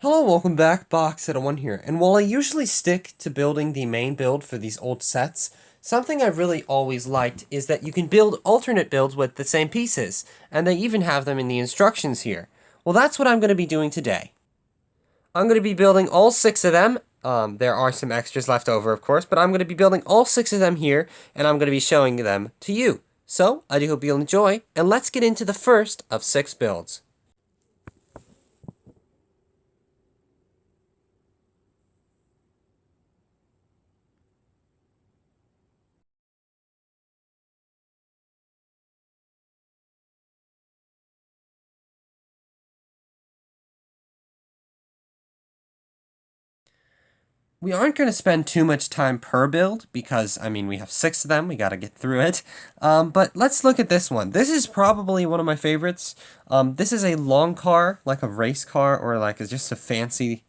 Hello, welcome back, Box1 here, and while I usually stick to building the main build for these old sets, something I've really always liked is that you can build alternate builds with the same pieces, and they even have them in the instructions here. Well, that's what I'm going to be doing today. I'm going to be building all 6 of them. There are some extras left over, of course, but I'm going to be building all 6 of them here, and I'm going to be showing them to you. So, I do hope you'll enjoy, and let's get into the first of 6 builds. We aren't going to spend too much time per build because, I mean, we have 6 of them. We got to get through it. But let's look at this one. This is probably one of my favorites. This is a long car, like a race car, or like just a fancy,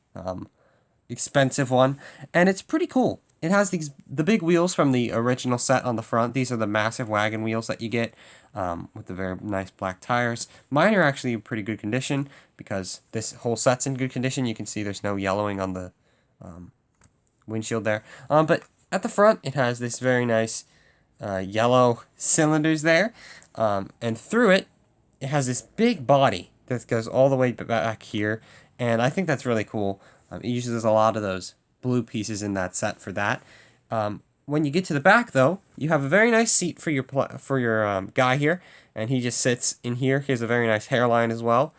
expensive one. And it's pretty cool. It has the big wheels from the original set on the front. These are the massive wagon wheels that you get with the very nice black tires. Mine are actually in pretty good condition because this whole set's in good condition. You can see there's no yellowing on the windshield there. But at the front, it has this very nice yellow cylinders there. And through it, it has this big body that goes all the way back here. And I think that's really cool. It uses a lot of those blue pieces in that set for that. When you get to the back, though, you have a very nice seat for your guy here. And he just sits in here. He has a very nice hairline as well.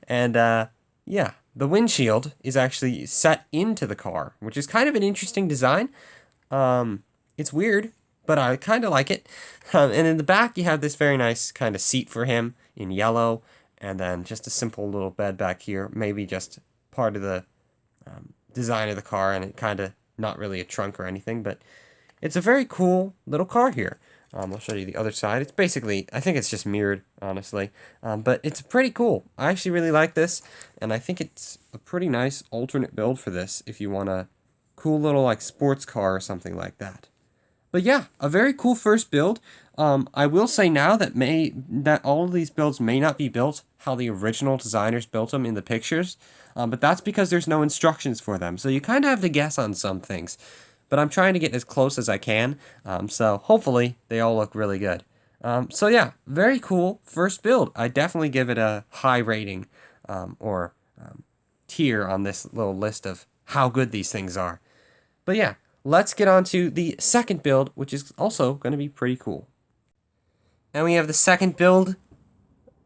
And yeah, the windshield is actually set into the car, which is kind of an interesting design. It's weird, but I kind of like it. And in the back, you have this very nice kind of seat for him in yellow, and then just a simple little bed back here, maybe just part of the design of the car, and it kind of not really a trunk or anything, but it's a very cool little car here. I'll show you the other side. It's basically, I think it's just mirrored, honestly. But it's pretty cool. I actually really like this, and I think it's a pretty nice alternate build for this if you want a cool little like sports car or something like that. But yeah, a very cool first build. I will say now that all of these builds may not be built how the original designers built them in the pictures, but that's because there's no instructions for them. So you kind of have to guess on some things. But I'm trying to get as close as I can, so hopefully they all look really good. So yeah, very cool first build. I definitely give it a high rating or tier on this little list of how good these things are. But yeah, let's get on to the second build, which is also going to be pretty cool. And we have the second build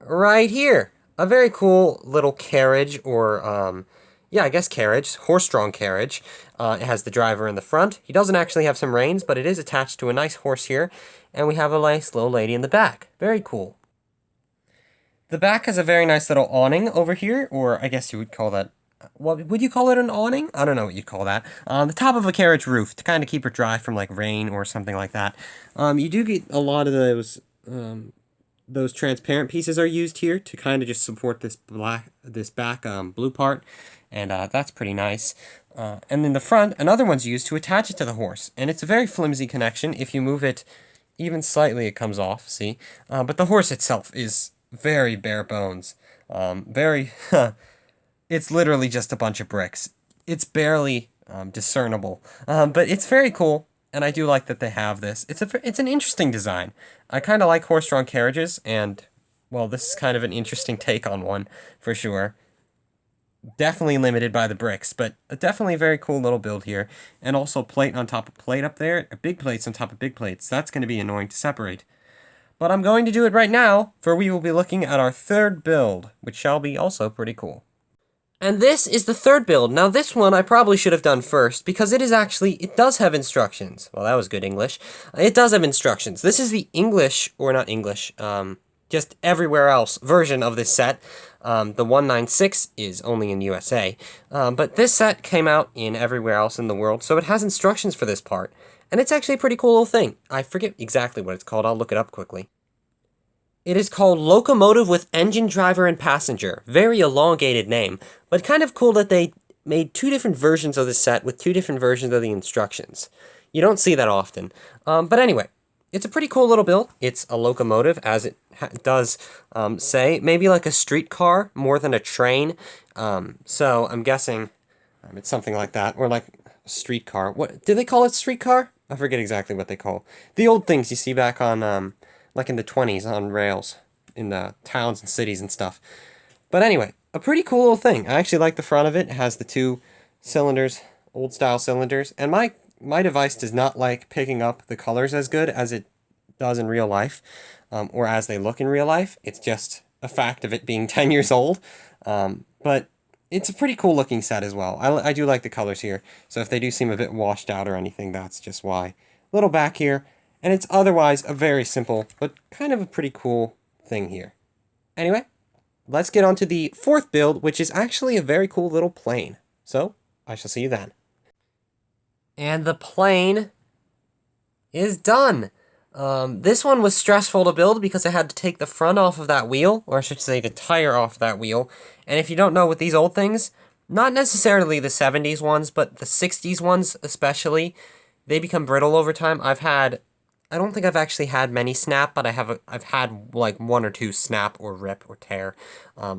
right here. A very cool little carriage, or yeah, I guess carriage, horse-drawn carriage. It has the driver in the front. He doesn't actually have some reins, but it is attached to a nice horse here. And we have a nice little lady in the back. Very cool. The back has a very nice little awning over here, or I guess you would call that, what would you call it, an awning? I don't know what you'd call that. On the top of a carriage roof to kind of keep it dry from like rain or something like that. You do get a lot of those transparent pieces are used here to kind of just support this back blue part, and that's pretty nice. And in the front, another one's used to attach it to the horse, and it's a very flimsy connection. If you move it even slightly, it comes off, see? But the horse itself is very bare bones. Very, it's literally just a bunch of bricks. It's barely discernible, but it's very cool. And I do like that they have this. It's an interesting design. I kind of like horse-drawn carriages, and well, this is kind of an interesting take on one for sure. Definitely limited by the bricks, but definitely a very cool little build here. And also plate on top of plate up there, big plates on top of big plates. That's going to be annoying to separate. But I'm going to do it right now, for we will be looking at our third build, which shall be also pretty cool. And this is the third build. Now this one I probably should have done first, because it does have instructions. Well, that was good English. It does have instructions. This is the English, or not English, just everywhere else version of this set. The 196 is only in USA. But this set came out in everywhere else in the world, so it has instructions for this part. And it's actually a pretty cool little thing. I forget exactly what it's called. I'll look it up quickly. It is called Locomotive with Engine Driver and Passenger. Very elongated name, but kind of cool that they made 2 different versions of the set with 2 different versions of the instructions. You don't see that often. But anyway, it's a pretty cool little build. It's a locomotive, as it does say. Maybe like a streetcar more than a train. So I'm guessing it's something like that. Or like a streetcar. What do they call it? Streetcar? I forget exactly what they call the old things you see back on, like in the 20s on rails in the towns and cities and stuff. But anyway, a pretty cool little thing. I actually like the front of it. It has the two cylinders, old style cylinders, and my device does not like picking up the colors as good as it does in real life, or as they look in real life. It's just a fact of it being 10 years old. But it's a pretty cool looking set as well. I do like the colors here, so if they do seem a bit washed out or anything, that's just why. Little back here, and it's otherwise a very simple, but kind of a pretty cool thing here. Anyway, let's get on to the fourth build, which is actually a very cool little plane. So, I shall see you then. And the plane is done. This one was stressful to build because I had to take the front off of that wheel, or I should say the tire off that wheel. And if you don't know, with these old things, not necessarily the 70s ones, but the 60s ones especially, they become brittle over time. I don't think I've actually had many snap, but I've had like one or two snap or rip or tear.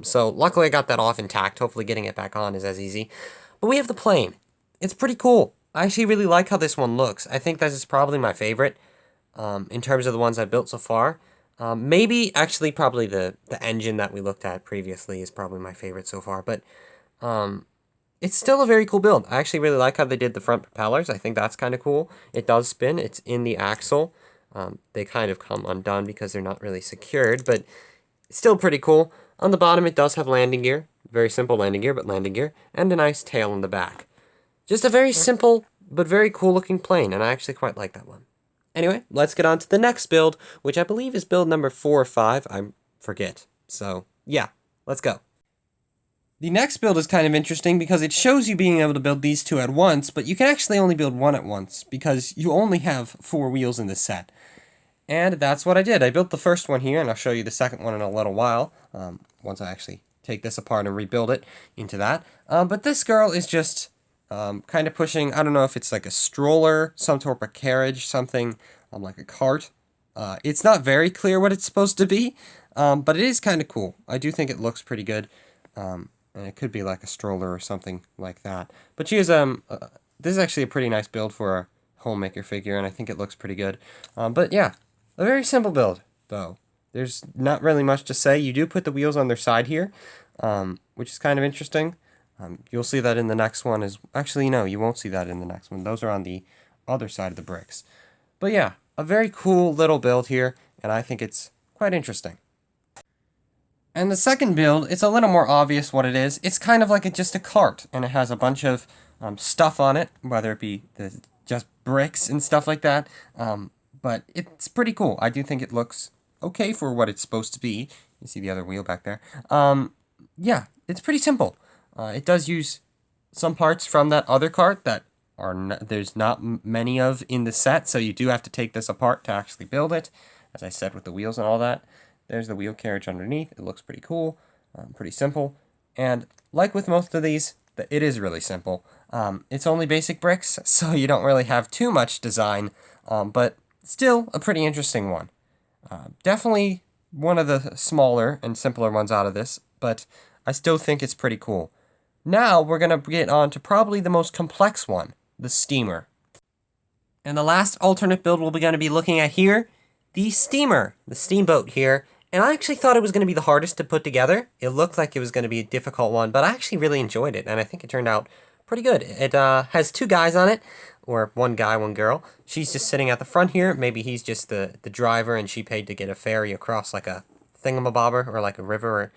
So luckily I got that off intact. Hopefully getting it back on is as easy. But we have the plane. It's pretty cool. I actually really like how this one looks. I think this is probably my favorite in terms of the ones I've built so far. Maybe actually probably the engine that we looked at previously is probably my favorite so far. But it's still a very cool build. I actually really like how they did the front propellers. I think that's kind of cool. It does spin. It's in the axle. They kind of come undone because they're not really secured, but still pretty cool. On the bottom, it does have landing gear. Very simple landing gear, but landing gear. And a nice tail in the back. Just a very simple, but very cool looking plane, and I actually quite like that one. Anyway, let's get on to the next build, which I believe is build number 4 or 5. I forget. So, yeah, let's go. The next build is kind of interesting because it shows you being able to build these two at once, but you can actually only build one at once because you only have 4 wheels in this set. And that's what I did. I built the first one here, and I'll show you the second one in a little while, once I actually take this apart and rebuild it into that. But this girl is just kind of pushing, I don't know if it's like a stroller, some sort of carriage, something like a cart. It's not very clear what it's supposed to be, but it is kind of cool. I do think it looks pretty good, and it could be like a stroller or something like that. But she is, this is actually a pretty nice build for a homemaker figure, and I think it looks pretty good. But yeah, a very simple build, though. There's not really much to say. You do put the wheels on their side here, which is kind of interesting. You'll see that in the next one. Actually, no, you won't see that in the next one. Those are on the other side of the bricks. But yeah, a very cool little build here, and I think it's quite interesting. And the second build, it's a little more obvious what it is. It's kind of like just a cart, and it has a bunch of stuff on it, whether it be just bricks and stuff like that. But it's pretty cool. I do think it looks okay for what it's supposed to be. You see the other wheel back there. Yeah, it's pretty simple. It does use some parts from that other cart that there's not many of in the set, so you do have to take this apart to actually build it. As I said, with the wheels and all that. There's the wheel carriage underneath. It looks pretty cool, pretty simple. And like with most of these, it is really simple. It's only basic bricks, so you don't really have too much design, but still a pretty interesting one. Definitely one of the smaller and simpler ones out of this, but I still think it's pretty cool. Now we're going to get on to probably the most complex one, the steamer. And the last alternate build we're going to be looking at here, the steamer, the steamboat here. And I actually thought it was going to be the hardest to put together. It looked like it was going to be a difficult one, but I actually really enjoyed it, and I think it turned out pretty good. It has 2 guys on it, or 1 guy, 1 girl. She's just sitting at the front here. Maybe he's just the driver, and she paid to get a ferry across like a thingamabobber, or like a river,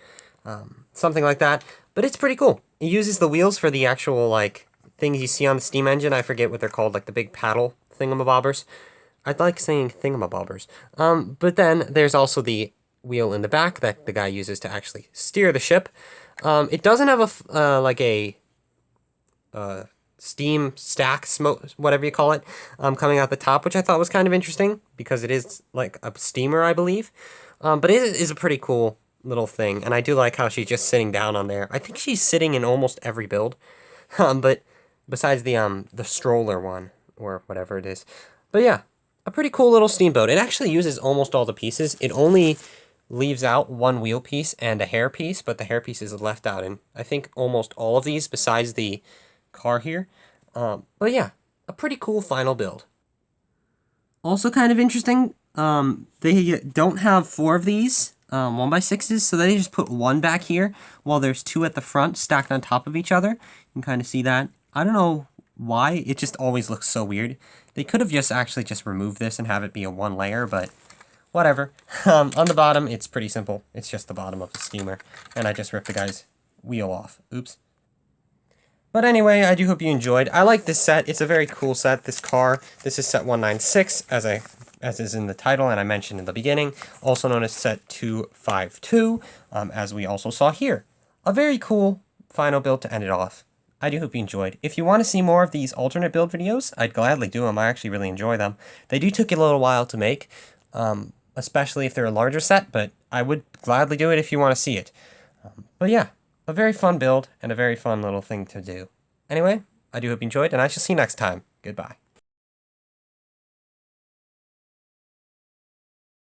or something like that. But it's pretty cool. It uses the wheels for the actual, like, things you see on the steam engine. I forget what they're called, like the big paddle thingamabobbers. I'd like saying thingamabobbers. But then there's also the wheel in the back that the guy uses to actually steer the ship. It doesn't have a steam stack, smoke, whatever you call it, coming out the top, which I thought was kind of interesting because it is like a steamer, I believe. But it is a pretty cool little thing, and I do like how she's just sitting down on there. I think she's sitting in almost every build, but besides the stroller one or whatever it is. But yeah, a pretty cool little steamboat. It actually uses almost all the pieces. It only leaves out one wheel piece and a hair piece, but the hair piece is left out in, I think, almost all of these besides the car here. But yeah, a pretty cool final build. Also kind of interesting, they don't have 4 of these 1x6s, so they just put 1 back here while there's 2 at the front stacked on top of each other. You can kind of see that. I don't know why, it just always looks so weird. They could have just actually just removed this and have it be a 1 layer, but whatever. On the bottom, it's pretty simple. It's just the bottom of the steamer, and I just ripped the guy's wheel off. Oops. But anyway, I do hope you enjoyed. I like this set. It's a very cool set, this car. This is set 196, as is in the title and I mentioned in the beginning, also known as set 252, as we also saw here. A very cool final build to end it off. I do hope you enjoyed. If you want to see more of these alternate build videos, I'd gladly do them. I actually really enjoy them. They do take a little while to make, especially if they're a larger set, but I would gladly do it if you want to see it. But yeah, a very fun build and a very fun little thing to do. Anyway, I do hope you enjoyed, and I shall see you next time. Goodbye.